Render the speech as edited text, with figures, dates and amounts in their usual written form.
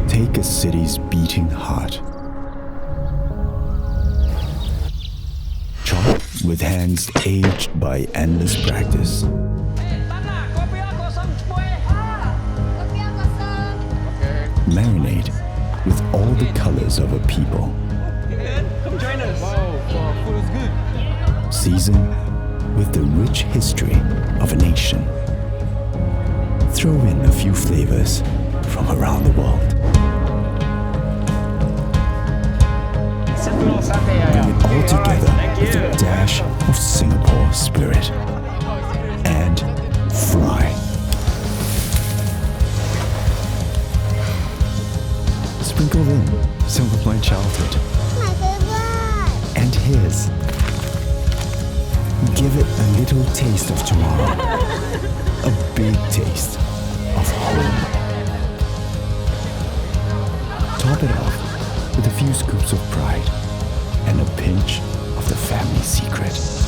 Take a city's beating heart. Chop with hands aged by endless practice. Marinate with all the colors of a people. Come join us. Wow, food is good. Season with the rich history of a nation. Throw in a few flavors from around the world. Bring it all together with a dash of Singapore spirit. And fry. Sprinkle in some of my childhood. My favorite. And his. Give it a little taste of tomorrow. A big taste of home. Top it off with a few scoops of pride and a pinch of the family secret.